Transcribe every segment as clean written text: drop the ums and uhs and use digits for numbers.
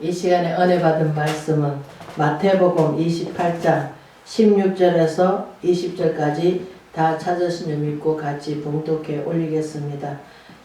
이 시간에 은혜 받은 말씀은 마태복음 28장 16절에서 20절까지 다 찾으신 줄 믿고 같이 봉독해 올리겠습니다.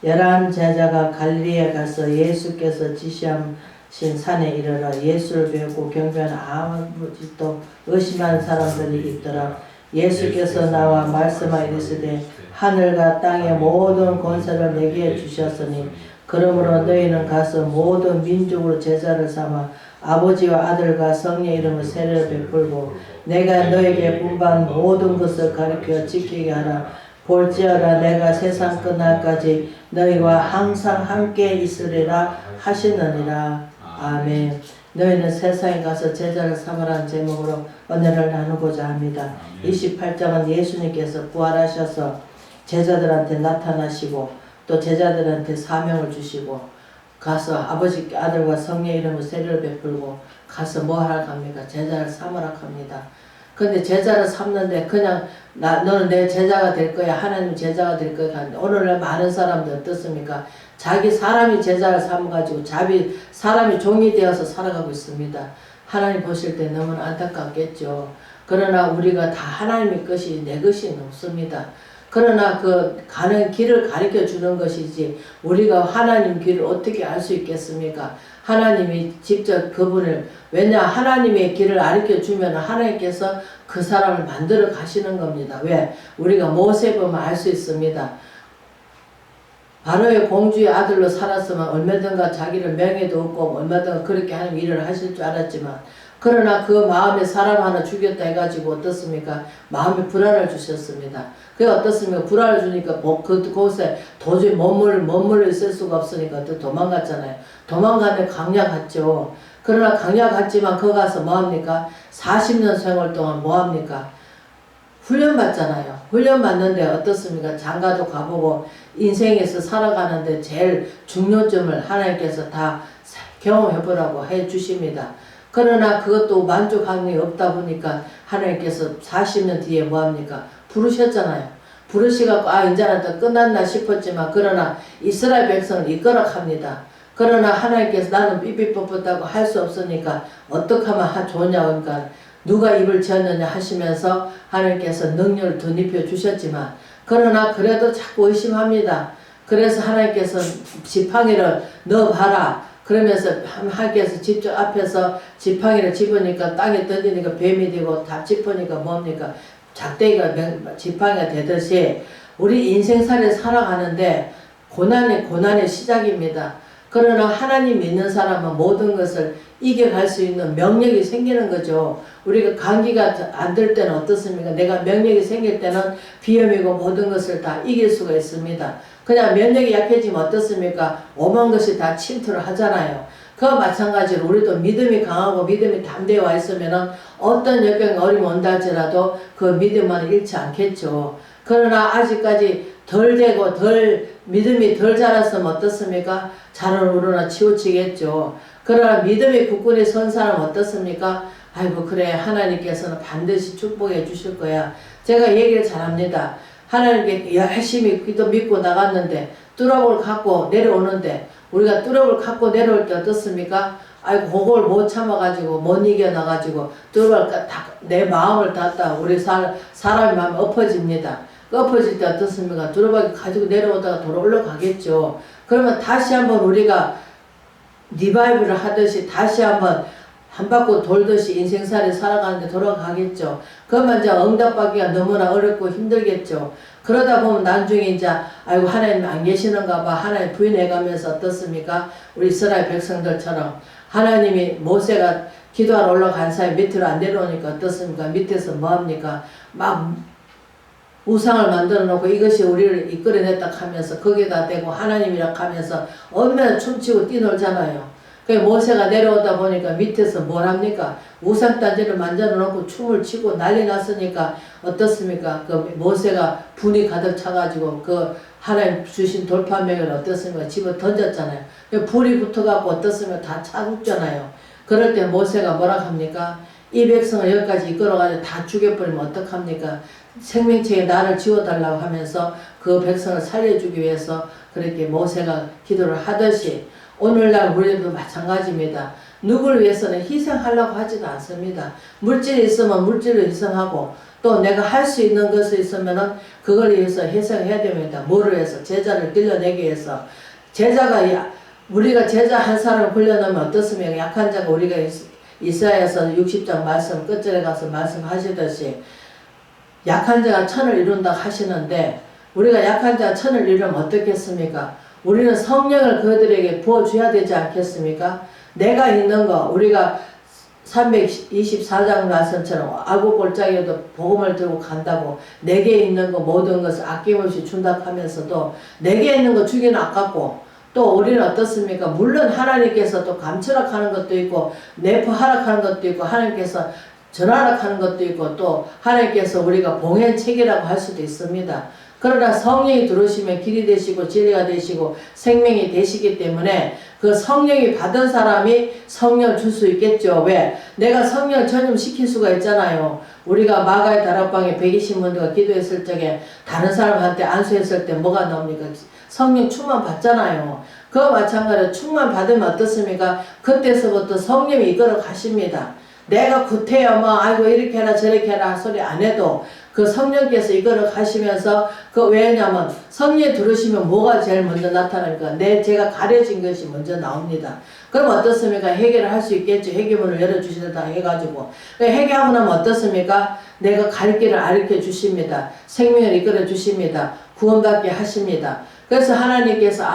11 제자가 갈릴리에 가서 예수께서 지시하신 산에 이르러 예수를 배우고 경배하는 아무것도 의심하는 사람들이 있더라. 예수께서 나와 말씀하여 이르시되 하늘과 땅의 모든 권세를 내게 주셨으니 그러므로 너희는 가서 모든 민족으로 제자를 삼아 아버지와 아들과 성령의 이름으로 세례를 베풀고 내가 너에게 분부한 모든 것을 가르쳐 지키게 하라. 볼지어다 내가 세상 끝날까지 너희와 항상 함께 있으리라 하시느니라. 아멘. 너희는 세상에 가서 제자를 삼으라는 제목으로 은혜를 나누고자 합니다. 28장은 예수님께서 부활하셔서 제자들한테 나타나시고 또 제자들한테 사명을 주시고 가서 아버지 아들과 성령의 이름으로 세례를 베풀고 가서 뭐 하라 합니까? 제자를 삼으라 합니다. 근데 제자를 삼는데 그냥 너는 내 제자가 될 거야, 하나님 제자가 될 거야 하는데 오늘날 많은 사람들 어떻습니까? 자기 사람이 제자를 삼아가지고 사람이 종이 되어서 살아가고 있습니다. 하나님 보실 때 너무나 안타깝겠죠. 그러나 우리가 다 하나님의 것이 내 것이 없습니다. 그러나 그 가는 길을 가르쳐 주는 것이지 우리가 하나님 길을 어떻게 알 수 있겠습니까? 하나님이 직접 그분을 왜냐 하나님의 길을 가르쳐 주면 하나님께서 그 사람을 만들어 가시는 겁니다. 왜? 우리가 모세 보면 알 수 있습니다. 바로의 공주의 아들로 살았으면 얼마든가 자기를 명예도 없고 얼마든가 그렇게 하는 일을 하실 줄 알았지만 그러나 그 마음에 사람 하나 죽였다 해가지고 어떻습니까? 마음에 불안을 주셨습니다. 그게 어떻습니까? 불안을 주니까 그곳에 도저히 머물러 있을 수가 없으니까 또 도망갔잖아요. 도망가는 강야 갔죠. 그러나 강야 갔지만 거기 가서 뭐합니까? 40년 생활 동안 뭐합니까? 훈련 받잖아요. 훈련 받는데 어떻습니까? 장가도 가보고 인생에서 살아가는데 제일 중요점을 하나님께서 다 경험해보라고 해주십니다. 그러나 그것도 만족함이 없다 보니까 하나님께서 40년 뒤에 뭐합니까? 부르셨잖아요. 부르시갖고 이제는 또 끝났나 싶었지만 그러나 이스라엘 백성을 이끌어 갑니다. 그러나 하나님께서 나는 삐삐뽀뽀다고 할 수 없으니까 어떻게 하면 좋냐 그러니까 누가 입을 지었느냐 하시면서 하나님께서 능력을 덧입혀 주셨지만 그러나 그래도 자꾸 의심합니다. 그래서 하나님께서 지팡이를 넣어봐라. 그러면서 하나님께서 직접 앞에서 지팡이를 집으니까 땅에 던지니까 뱀이 되고 다 짚으니까 뭡니까? 작대기가 지팡이가 되듯이 우리 인생살이 살아가는데 고난의 시작입니다. 그러나 하나님 믿는 사람은 모든 것을 이겨갈 수 있는 명력이 생기는 거죠. 우리가 감기가 안 들 때는 어떻습니까? 내가 명력이 생길 때는 비염이고 모든 것을 다 이길 수가 있습니다. 그냥 면역이 약해지면 어떻습니까? 오만 것이 다 침투를 하잖아요. 그와 마찬가지로 우리도 믿음이 강하고 믿음이 담대해 와 있으면 어떤 역경이 어려움이 온다 할지라도 그 믿음만 잃지 않겠죠. 그러나 아직까지 덜 되고 믿음이 덜 자랐으면 어떻습니까? 자라오르나 치우치겠죠. 그러나 믿음이 굳건히 선 사람 어떻습니까? 아이고 그래 하나님께서는 반드시 축복해 주실 거야. 제가 얘기를 잘합니다. 하나님께 열심히 기도 믿고 나갔는데 뚜껑을 갖고 내려오는데 우리가 뚜껑을 갖고 내려올 때 어떻습니까? 아이고 그걸 못 참아가지고 못 이겨나가지고 뚜껑을 내 마음을 닫다 우리 사람의 마음이 엎어집니다. 엎어질 때 어떻습니까? 두루박이 가지고 내려오다가 돌아 올라가겠죠. 그러면 다시 한번 우리가 리바이브를 하듯이 다시 한번 한 바퀴 돌듯이 인생살이 살아가는데 돌아가겠죠. 그러면 이제 응답받기가 너무나 어렵고 힘들겠죠. 그러다 보면 나중에 이제 아이고 하나님 안 계시는가 봐 하나님 부인해가면서 어떻습니까? 우리 이스라엘 백성들처럼 하나님이 모세가 기도하러 올라간 사이 밑으로 안 내려오니까 어떻습니까? 밑에서 뭐합니까? 막 우상을 만들어 놓고 이것이 우리를 이끌어냈다 하면서 거기다 대고 하나님이라 하면서 얼마나 춤추고 뛰놀잖아요. 그 모세가 내려오다 보니까 밑에서 뭘 합니까? 우상단지를 만들어 놓고 춤을 추고 난리 났으니까 어떻습니까? 그 모세가 분이 가득 차가지고 그 하나님 주신 돌파명을 어떻습니까? 집어 던졌잖아요. 불이 붙어갖고 어떻습니까? 다 차 죽잖아요. 그럴 때 모세가 뭐라 합니까? 이 백성을 여기까지 이끌어가지고 다 죽여버리면 어떡합니까? 생명체에 나를 지워달라고 하면서 그 백성을 살려주기 위해서 그렇게 모세가 기도를 하듯이 오늘날 우리도 마찬가지입니다. 누구를 위해서는 희생하려고 하지도 않습니다. 물질이 있으면 물질을 희생하고 또 내가 할 수 있는 것이 있으면은 그걸 위해서 희생해야 됩니다. 뭐를 위해서? 제자를 길러내기 위해서. 우리가 제자 한 사람을 굴려놓으면 어떻습니까? 약한 자가 우리가 이사야서 60장 말씀 끝절에 가서 말씀하시듯이 약한 자가 천을 이룬다 하시는데 우리가 약한 자가 천을 이루면 어떻겠습니까? 우리는 성령을 그들에게 부어줘야 되지 않겠습니까? 내가 있는 거 우리가 324장 말씀처럼 아구골짜기에도 복음을 들고 간다고 내게 있는 거 모든 것을 아낌없이 준다 하면서도 내게 있는 거 주기는 아깝고 또 우리는 어떻습니까? 물론 하나님께서 또 감추락하는 것도 있고 내포 하락하는 것도 있고 하나님께서 전하락하는 것도 있고 또 하나님께서 우리가 봉행책이라고 할 수도 있습니다. 그러나 성령이 들어오시면 길이 되시고 진리가 되시고 생명이 되시기 때문에 그 성령이 받은 사람이 성령을 줄 수 있겠죠. 왜? 내가 성령을 전염시킬 수가 있잖아요. 우리가 마가의 다락방에 120문제가 기도했을 적에 다른 사람한테 안수했을 때 뭐가 나옵니까? 성령 충만 받잖아요. 그와 마찬가지로 충만 받으면 어떻습니까? 그때서부터 성령이 이끌어 가십니다. 내가 구태여 아이고 이렇게 해라 저렇게 해라 소리 안 해도 그 성령께서 이끌어 가시면서 왜냐면 성령이 들으시면 뭐가 제일 먼저 나타나니까 제가 가려진 것이 먼저 나옵니다. 그럼 어떻습니까? 해결을 할 수 있겠죠. 해결문을 열어주시다 해가지고 해결하고 나면 어떻습니까? 내가 갈 길을 알려 주십니다. 생명을 이끌어 주십니다. 구원받게 하십니다. 그래서 하나님께서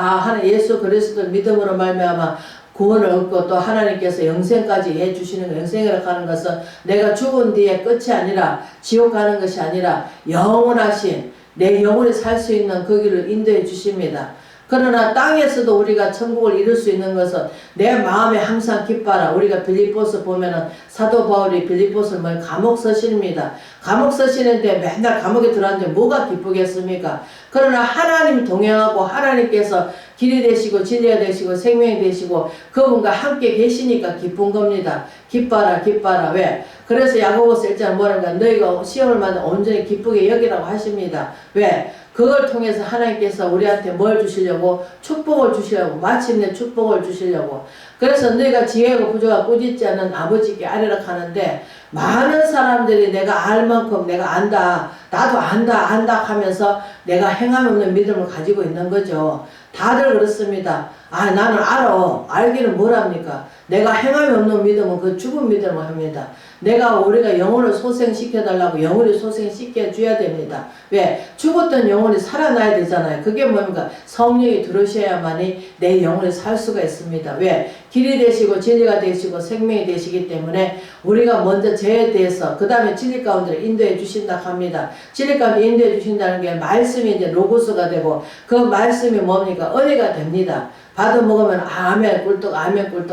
예수 그리스도 믿음으로 말미암아 구원을 얻고 또 하나님께서 영생까지 해주시는 영생을 가는 것은 내가 죽은 뒤에 끝이 아니라 지옥 가는 것이 아니라 영원하신 내 영혼이 살 수 있는 그 길을 인도해 주십니다. 그러나 땅에서도 우리가 천국을 이룰 수 있는 것은 내 마음에 항상 기뻐하라. 우리가 빌립보서 보면은 사도 바울이 빌립보서를 감옥 서신입니다. 감옥 서신인데 맨날 감옥에 들어앉으면 뭐가 기쁘겠습니까? 그러나 하나님 동행하고 하나님께서 길이 되시고 진리가 되시고 생명이 되시고 그분과 함께 계시니까 기쁜 겁니다. 기뻐하라 기뻐하라. 왜? 그래서 야고보서 1장 뭐라니까 너희가 시험을 받아 온전히 기쁘게 여기라고 하십니다. 왜? 그걸 통해서 하나님께서 우리한테 뭘 주시려고? 축복을 주시려고. 마침내 축복을 주시려고. 그래서 너희가 지혜고 부조가 꾸짖지 않는 아버지께 아뢰라 하는데 많은 사람들이 내가 알 만큼 내가 안다. 나도 안다 하면서 내가 행함 없는 믿음을 가지고 있는 거죠. 다들 그렇습니다. 나는 알아. 알기는 뭘 합니까? 내가 행함이 없는 믿음은 그 죽은 믿음을 합니다. 우리가 영혼을 소생시켜달라고 영혼을 소생시켜줘야 됩니다. 왜? 죽었던 영혼이 살아나야 되잖아요. 그게 뭡니까? 성령이 들어오셔야만이 내 영혼이 살 수가 있습니다. 왜? 길이 되시고 진리가 되시고 생명이 되시기 때문에 우리가 먼저 죄에 대해서 그 다음에 진리 가운데 인도해 주신다 합니다. 진리 가운데 인도해 주신다는 게 말씀이 이제 로고스가 되고 그 말씀이 뭡니까? 은혜가 됩니다. 받아 먹으면 아멘 꿀떡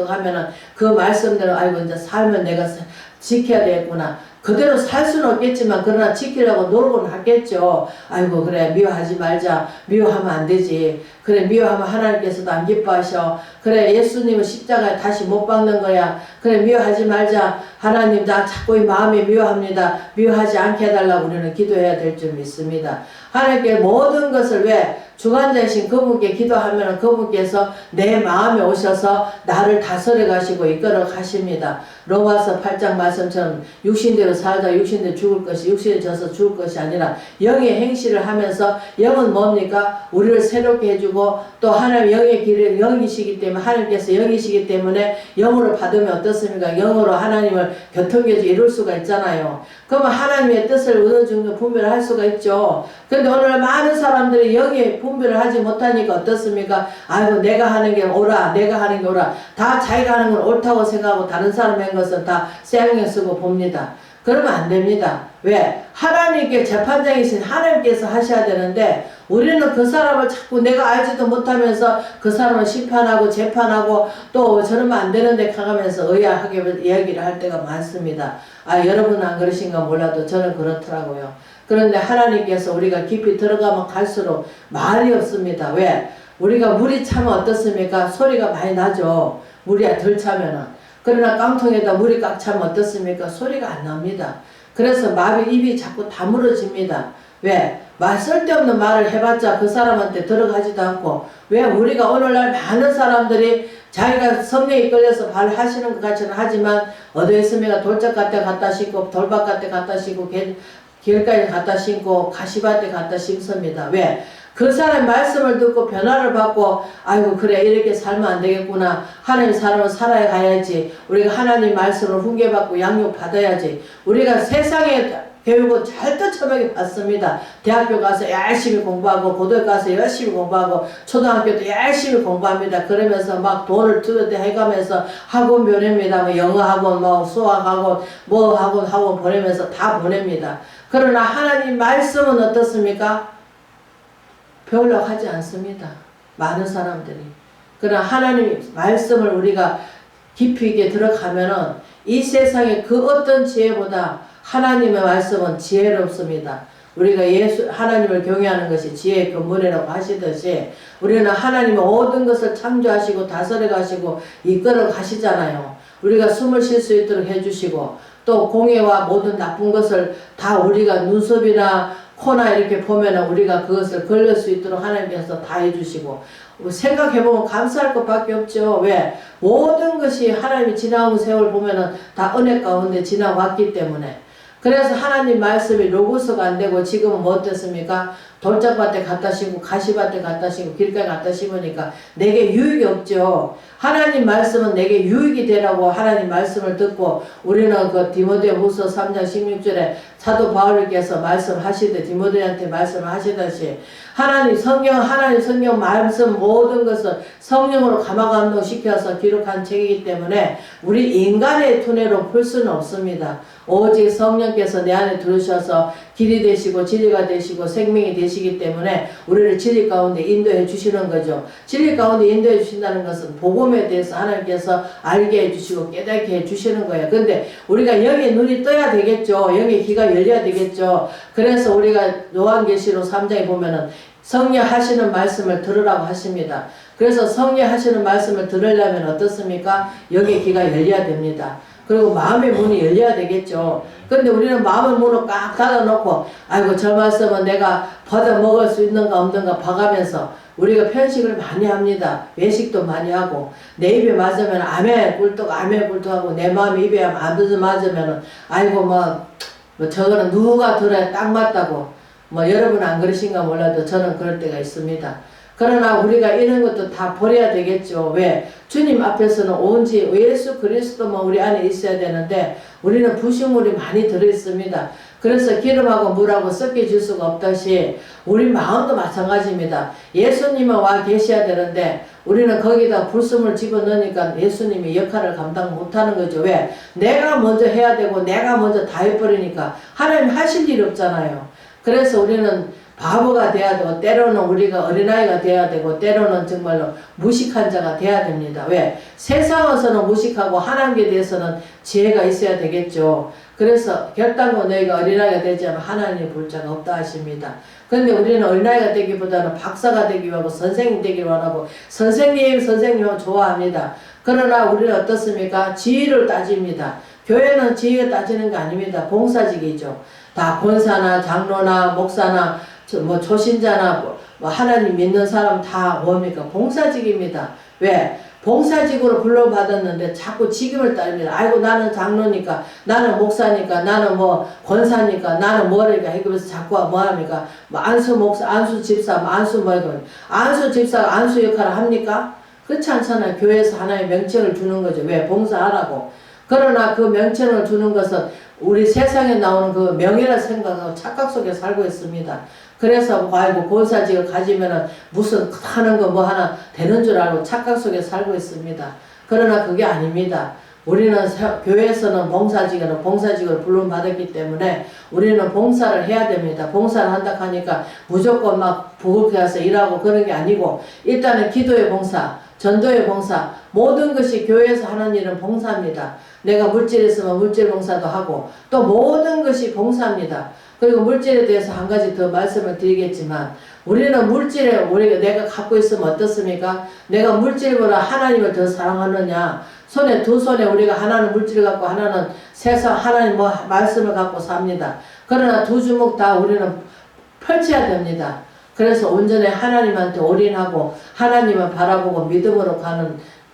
하면은 그 말씀대로 아이고 이제 살면 내가 지켜야 되겠구나. 그대로 살 수는 없겠지만 그러나 지키려고 노력은 하겠죠. 아이고 그래 미워하지 말자. 미워하면 안 되지. 그래 미워하면 하나님께서도 안 기뻐하셔. 그래 예수님은 십자가에 다시 못 박는 거야. 그래 미워하지 말자. 하나님 나 자꾸 이 마음이 미워합니다. 미워하지 않게 해달라고 우리는 기도해야 될 줄 믿습니다. 하나님께 모든 것을 왜? 주관자이신 그분께 기도하면 그분께서 내 마음에 오셔서 나를 다스려 가시고 이끌어 가십니다. 로마서 8장 말씀처럼 육신대로 살다 육신대로 죽을 것이 육신에 져서 죽을 것이 아니라 영의 행실을 하면서 영은 뭡니까? 우리를 새롭게 해주고 또 하나님 영의 길을 영이시기 때문에 하나님께서 영이시기 때문에 영으로 받으면 어떻습니까? 영으로 하나님을 교통해서 이룰 수가 있잖아요. 그러면 하나님의 뜻을 어느 정도 분별을 할 수가 있죠. 그런데 오늘 많은 사람들이 영의 분별을 하지 못하니까 어떻습니까? 아이고 내가 하는 게 옳아 내가 하는 게 옳아 다 자기가 하는 건 옳다고 생각하고 다른 사람이 한 것은 다 쇠양경 쓰고 봅니다. 그러면 안 됩니다. 왜? 하나님께 재판장이신 하나님께서 하셔야 되는데 우리는 그 사람을 자꾸 내가 알지도 못하면서 그 사람을 심판하고 재판하고 또 저러면 안 되는데 가면서 의아하게 이야기를 할 때가 많습니다. 여러분은 안 그러신가 몰라도 저는 그렇더라고요. 그런데 하나님께서 우리가 깊이 들어가면 갈수록 말이 없습니다. 왜? 우리가 물이 차면 어떻습니까? 소리가 많이 나죠. 물이 덜 차면은. 그러나 깡통에다 물이 꽉 차면 어떻습니까? 소리가 안 납니다. 그래서 입이 자꾸 다물어집니다. 왜? 쓸데없는 말을 해봤자 그 사람한테 들어가지도 않고, 왜 우리가 오늘날 많은 사람들이 자기가 성령이 끌려서 하시는 것 같이는 하지만 어디 있으면 돌짝밭에 갖다 심고 돌밭밭에 갖다 심고 길가에 갖다 심고 가시밭에 갖다 심습니다. 왜? 그 사람 말씀을 듣고 변화를 받고 아이고 그래 이렇게 살면 안 되겠구나. 하나님 사람은 살아야 가야지. 우리가 하나님 말씀을 훈계받고 양육 받아야지. 우리가 세상에 교육은 잘 떠쳐먹이 받습니다. 대학교 가서 열심히 공부하고 고등학교 가서 열심히 공부하고 초등학교도 열심히 공부합니다. 그러면서 막 돈을 투자해 해가면서 학원 보냅니다. 뭐 영어 학원, 뭐 수학 학원, 뭐 학원 보내면서 다 보냅니다. 그러나 하나님 말씀은 어떻습니까? 별로 하지 않습니다. 많은 사람들이. 그러나 하나님 말씀을 우리가 깊이 있게 들어가면은 이 세상의 그 어떤 지혜보다 하나님의 말씀은 지혜롭습니다. 우리가 하나님을 경외하는 것이 지혜의 근본이라고 하시듯이 우리는 하나님의 모든 것을 창조하시고 다스려 가시고 이끌어 가시잖아요. 우리가 숨을 쉴 수 있도록 해주시고 또 공해와 모든 나쁜 것을 다 우리가 눈썹이나 코나 이렇게 보면 우리가 그것을 걸릴 수 있도록 하나님께서 다 해주시고 생각해보면 감사할 것밖에 없죠. 왜? 모든 것이 하나님이 지나온 세월 보면은 다 은혜 가운데 지나왔기 때문에. 그래서 하나님 말씀이 로고스가 안 되고 지금은 뭐 어땠습니까? 돌짝밭에 갖다 심고 가시밭에 갖다 심고 길가에 갖다 심으니까 내게 유익이 없죠. 하나님 말씀은 내게 유익이 되라고 하나님 말씀을 듣고 우리는 그 디모데후서 3장 16절에 사도 바울께서 말씀하시듯 디모데한테 말씀을 하시듯이 하나님 성경 말씀 모든 것을 성령으로 감화감동 시켜서 기록한 책이기 때문에 우리 인간의 두뇌로 풀 수는 없습니다. 오직 성령께서 내 안에 들으셔서 길이 되시고 진리가 되시고 생명이 되시기 때문에 우리를 진리 가운데 인도해 주시는 거죠. 진리 가운데 인도해 주신다는 것은 복음에 대해서 하나님께서 알게 해 주시고 깨닫게 해 주시는 거예요. 근데 우리가 여기에 눈이 떠야 되겠죠. 여기에 귀가 열려야 되겠죠. 그래서 우리가 요한계시록 3장에 보면은 성령 하시는 말씀을 들으라고 하십니다. 그래서 성령 하시는 말씀을 들으려면 어떻습니까? 여기에 귀가 열려야 됩니다. 그리고 마음의 문이 열려야 되겠죠. 근데 우리는 마음의 문을 꽉 닫아놓고 아이고 저 말씀은 내가 받아 먹을 수 있는가 없는가 봐가면서 우리가 편식을 많이 합니다. 외식도 많이 하고 내 입에 맞으면 아멘 꿀떡 하고 내 마음에 입에 안 맞으면 아이고 뭐 저거는 누가 들어야 딱 맞다고 뭐 여러분 안 그러신가 몰라도 저는 그럴 때가 있습니다. 그러나 우리가 이런 것도 다 버려야 되겠죠. 왜? 주님 앞에서는 온지 예수 그리스도만 우리 안에 있어야 되는데 우리는 부식물이 많이 들어있습니다. 그래서 기름하고 물하고 섞여질 수가 없듯이 우리 마음도 마찬가지입니다. 예수님은 와 계셔야 되는데 우리는 거기다 불순물 집어넣으니까 예수님이 역할을 감당 못하는 거죠. 왜? 내가 먼저 해야 되고 내가 먼저 다 해버리니까 하나님 하실 일이 없잖아요. 그래서 우리는 바보가 돼야 되고 때로는 우리가 어린아이가 돼야 되고 때로는 정말로 무식한 자가 돼야 됩니다. 왜? 세상에서는 무식하고 하나님께 대해서는 지혜가 있어야 되겠죠. 그래서 결단코 너희가 어린아이가 되지 않으면 하나님이 볼 자가 없다 하십니다. 그런데 우리는 어린아이가 되기보다는 박사가 되기 원하고 선생님 되기를 원하고 선생님을 좋아합니다. 그러나 우리는 어떻습니까? 지위를 따집니다. 교회는 지위를 따지는 게 아닙니다. 봉사직이죠. 다 권사나 장로나 목사나 뭐 초신자나 뭐 하나님 믿는 사람 다 뭡니까? 봉사직입니다. 왜? 봉사직으로 불러받았는데 자꾸 직임을 따릅니다. 아이고 나는 장로니까 나는 목사니까 나는 뭐 권사니까 나는 뭐니까 그래서 자꾸 뭐합니까? 뭐 안수 목사 안수 집사 뭐 안수 뭐 이거 안수 집사가 안수 역할을 합니까? 그렇지 않잖아요. 교회에서 하나의 명칭을 주는 거죠. 왜? 봉사하라고. 그러나 그 명칭을 주는 것은 우리 세상에 나오는 그 명예라 생각하고 착각 속에 살고 있습니다. 그래서 아이고 권사직을 가지면은 무슨 하는 거 뭐 하나 되는 줄 알고 착각 속에 살고 있습니다. 그러나 그게 아닙니다. 우리는 교회에서는 봉사직으로 불론받았기 때문에 우리는 봉사를 해야 됩니다. 봉사를 한다 하니까 무조건 막 부글게 해서 일하고 그런 게 아니고 일단은 기도의 봉사, 전도의 봉사, 모든 것이 교회에서 하는 일은 봉사입니다. 내가 물질에 있으면 물질 봉사도 하고 또 모든 것이 봉사입니다. 그리고 물질에 대해서 한 가지 더 말씀을 드리겠지만 우리는 물질에 우리가 내가 갖고 있으면 어떻습니까? 내가 물질보다 하나님을 더 사랑하느냐? 두 손에 우리가 하나는 물질을 갖고 하나는 세상 하나님 말씀을 갖고 삽니다. 그러나 두 주먹 다 우리는 펼쳐야 됩니다. 그래서 온전히 하나님한테 올인하고 하나님을 바라보고 믿음으로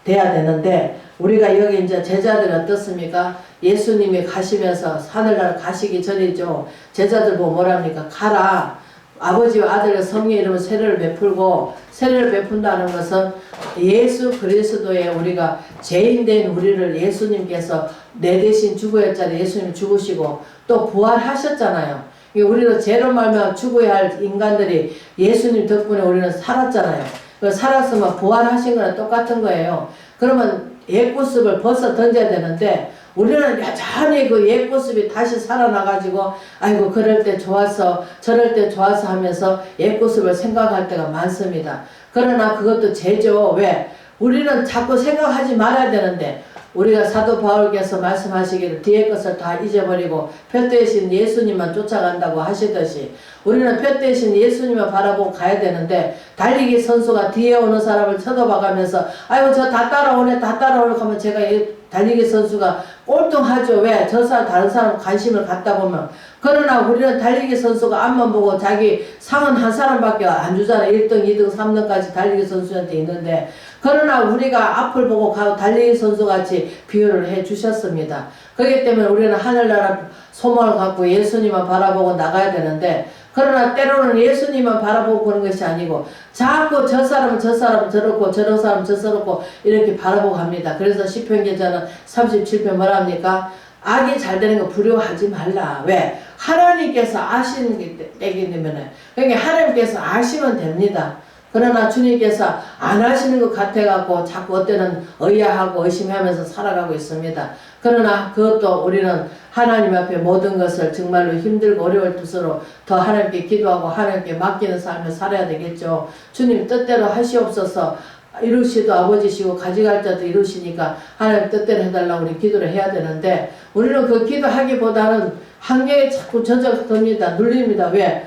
돼야 되는데, 우리가 여기 이제 제자들이 어떻습니까? 예수님이 가시면서 하늘나라 가시기 전이죠. 제자들 보고 뭐랍니까? 가라. 아버지와 아들과 성령의 이름으로 세례를 베풀고, 세례를 베푼다는 것은 예수 그리스도의 우리가 죄인된 우리를 예수님께서 내 대신 죽어야 할 예수님이 죽으시고 또 부활하셨잖아요. 우리는 죄로 말미암아 죽어야 할 인간들이 예수님 덕분에 우리는 살았잖아요. 살았으면 부활하신 거랑 똑같은 거예요. 그러면 옛모습을 벗어 던져야 되는데, 우리는 여전히 그 옛모습이 다시 살아나가지고 아이고 그럴 때 좋았어 저럴 때 좋았어 하면서 옛모습을 생각할 때가 많습니다. 그러나 그것도 죄죠. 왜? 우리는 자꾸 생각하지 말아야 되는데, 우리가 사도 바울께서 말씀하시기를 뒤의 것을 다 잊어버리고 표 대신 예수님만 쫓아간다고 하시듯이, 우리는 표 대신 예수님만 바라보고 가야 되는데, 달리기 선수가 뒤에 오는 사람을 쳐다봐가면서 아이고 저 다 따라오네 다 따라오네 하면 제가 달리기 선수가 꼴통하죠. 왜? 저 사람 다른 사람 관심을 갖다 보면. 그러나 우리는 달리기 선수가 앞만 보고 자기 상은 한 사람밖에 안 주잖아요. 1등 2등 3등까지 달리기 선수한테 있는데, 그러나 우리가 앞을 보고 가고 달리기 선수같이 비유를 해 주셨습니다. 그렇기 때문에 우리는 하늘나라 소망을 갖고 예수님만 바라보고 나가야 되는데, 그러나 때로는 예수님만 바라보고 보는 것이 아니고 자꾸 저 사람은 저렇고 저런 사람은 저렇고 이렇게 바라보고 합니다. 그래서 시편 기자는 37편 뭐라 합니까? 악이 잘 되는 거 두려워하지 말라. 왜? 하나님께서 아시는 게 때기 때문에. 그러니까 하나님께서 아시면 됩니다. 그러나 주님께서 안 하시는 것 같아갖고 자꾸 어때는 의아하고 의심하면서 살아가고 있습니다. 그러나 그것도 우리는 하나님 앞에 모든 것을 정말로 힘들고 어려울 뜻으로 더 하나님께 기도하고 하나님께 맡기는 삶을 살아야 되겠죠. 주님 뜻대로 하시옵소서. 이루시도 아버지시고 가져갈 자도 이루시니까 하나님 뜻대로 해달라고 우리 기도를 해야 되는데, 우리는 그 기도하기보다는 환경에 자꾸 저적됩니다. 눌립니다. 왜?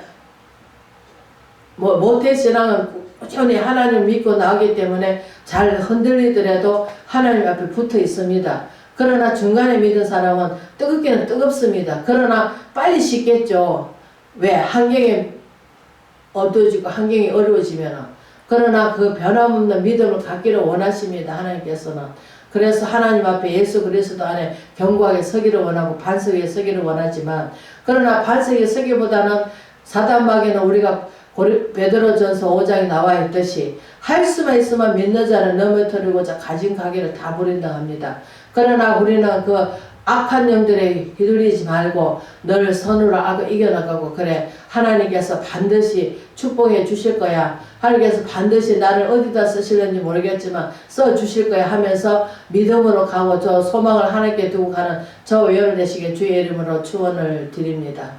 모태신앙은 꾸준히 하나님 믿고 나오기 때문에 잘 흔들리더라도 하나님 앞에 붙어 있습니다. 그러나 중간에 믿은 사람은 뜨겁기는 뜨겁습니다. 그러나 빨리 식겠죠. 왜? 환경이 어두워지고 환경이 어려워지면. 그러나 그 변함없는 믿음을 갖기를 원하십니다. 하나님께서는. 그래서 하나님 앞에 예수 그리스도 안에 견고하게 서기를 원하고 반석에 서기를 원하지만, 그러나 반석에 서기보다는 사단마귀는 우리가 베드로전서 5장에 나와 있듯이 할 수만 있으면 믿는 자를 넘어뜨리고자 가진 가게를 다 부린다 합니다. 그러나 우리는 그 악한 영들에 휘둘리지 말고 늘 선으로 악을 이겨나가고, 그래 하나님께서 반드시 축복해 주실 거야. 하나님께서 반드시 나를 어디다 쓰실는지 모르겠지만 써 주실 거야 하면서 믿음으로 가고 저 소망을 하나님께 두고 가는 저 여러분 되시게 주의 이름으로 축원을 드립니다.